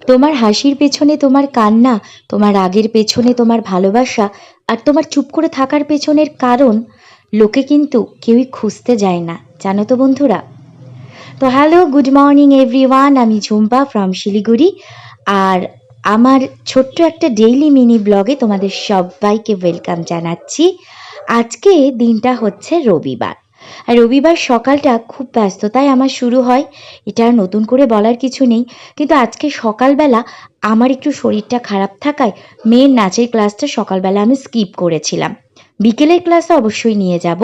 তোমার হাসির পেছনে তোমার কান্না, তোমার রাগের পেছনে তোমার ভালোবাসা, আর তোমার চুপ করে থাকার পেছনের কারণ লোকে কিন্তু কেউই খুঁজতে যায় না, জানো তো বন্ধুরা। তো হ্যালো, গুড মর্নিং এভরিওয়ান, আমি ঝুম্পা ফ্রম শিলিগুড়ি। আর আমার ছোট্ট একটা ডেইলি মিনি ব্লগে তোমাদের সবাইকে ওয়েলকাম জানাচ্ছি। আজকে দিনটা হচ্ছে রবিবার। আর রবিবার সকালটা খুব ব্যস্ততায় আমার শুরু হয়, এটা আর নতুন করে বলার কিছু নেই। কিন্তু আজকে সকালবেলা আমার একটু শরীরটা খারাপ থাকায় মেয়ের নাচের ক্লাসটা সকালবেলা আমি স্কিপ করেছিলাম। বিকেলের ক্লাসে অবশ্যই নিয়ে যাব।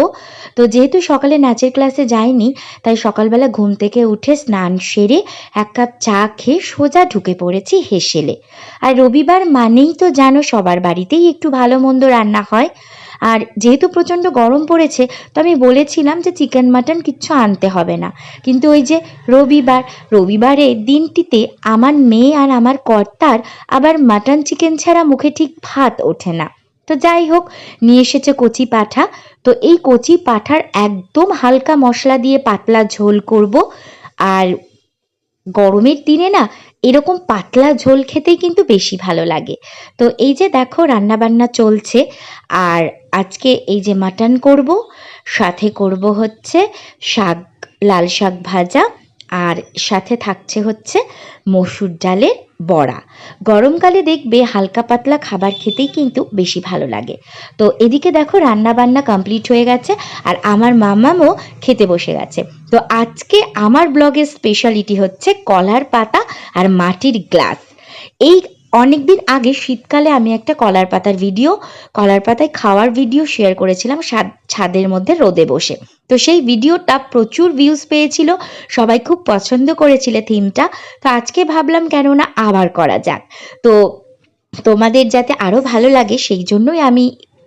তো যেহেতু সকালে নাচের ক্লাসে যাইনি, তাই সকালবেলা ঘুম থেকে উঠে স্নান সেরে এক কাপ চা খেয়ে সোজা ঢুকে পড়েছি হেসেলে। আর রবিবার মানেই তো জানো সবার বাড়িতেই একটু ভালো মন্দ রান্না হয়। আর যেহেতু প্রচণ্ড গরম পড়েছে, তো আমি বলেছিলাম যে চিকেন মাটন কিচ্ছু আনতে হবে না। কিন্তু ওই যে রবিবারের দিনটিতে আমার মেয়ে আর আমার কর্তার আবার মাটন চিকেন ছাড়া মুখে ঠিক ভাত ওঠে না। তো যাই হোক, নিয়ে এসেছে কচি পাঁঠা। তো এই কচি পাঁঠার একদম হালকা মশলা দিয়ে পাতলা ঝোল করব। আর গরমের দিনে না এরকম পাতলা ঝোল খেতেই কিন্তু বেশি ভালো লাগে। তো এই যে দেখো রান্না বান্না চলছে। আর আজকে এই যে মাটন করব, সাথে করব হচ্ছে শাক, লাল শাক ভাজা, আর সাথে থাকছে হচ্ছে মসুর ডালের বড়া। গরমকালে দেখবে হালকা পাতলা খাবার খেতেই কিন্তু বেশি ভালো লাগে। তো এদিকে দেখো রান্না বান্না কমপ্লিট হয়ে গেছে, আর আমার মামামও খেতে বসে গেছে। তো আজকে আমার ব্লগের স্পেশালিটি হচ্ছে কলার পাতা আর মাটির গ্লাস। এই অনেকদিন আগে শীতকালে আমি একটা কলার পাতায় খাওয়ার ভিডিও শেয়ার করেছিলাম ছাদের মধ্যে রোদে বসে। তো সেই ভিডিওটা প্রচুর ভিউজ পেয়েছিল, সবাই খুব পছন্দ করেছিল থিমটা। তো আজকে ভাবলাম কেন না আবার করা যাক। তো তোমাদের যাতে আরও ভালো লাগে সেই জন্যই আমি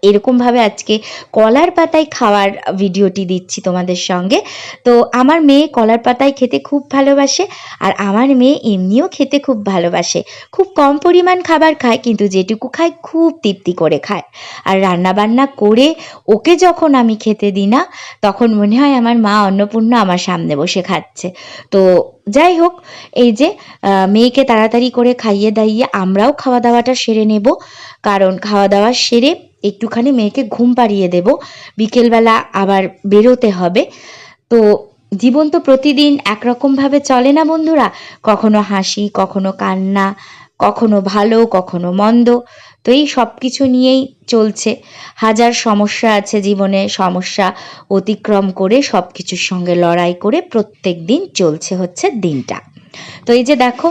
এরকমভাবে আজকে কলার পাতায় খাওয়ার ভিডিওটি দিচ্ছি তোমাদের সঙ্গে। তো আমার মেয়ে কলার পাতায় খেতে খুব ভালোবাসে, আর আমার মেয়ে এমনিও খেতে খুব ভালোবাসে। খুব কম পরিমাণ খাবার খায়, কিন্তু যেটুকু খায় খুব তৃপ্তি করে খায়। আর রান্না বান্না করে ওকে যখন আমি খেতে দিই না, তখন মনে হয় আমার মা অন্নপূর্ণা আমার সামনে বসে খাচ্ছে। তো যাই হোক, এই যে মেয়েকে তাড়াতাড়ি করে খাইয়ে দাইয়ে আমরাও খাওয়া দাওয়াটা সেরে নেব। কারণ খাওয়া দাওয়া সেরে একটুখানি মেয়েকে ঘুম পাড়িয়ে দেব, বিকেলবেলা আবার বেরোতে হবে। তো জীবন তো প্রতিদিন একরকমভাবে চলে না বন্ধুরা, কখনো হাসি, কখনো কান্না, কখনো ভালো, কখনো মন্দ। তো এই সব কিছু নিয়েই চলছে। হাজার সমস্যা আছে জীবনে, সমস্যা অতিক্রম করে সব কিছুর সঙ্গে লড়াই করে প্রত্যেক দিন চলছে হচ্ছে দিনটা। তো এই যে দেখো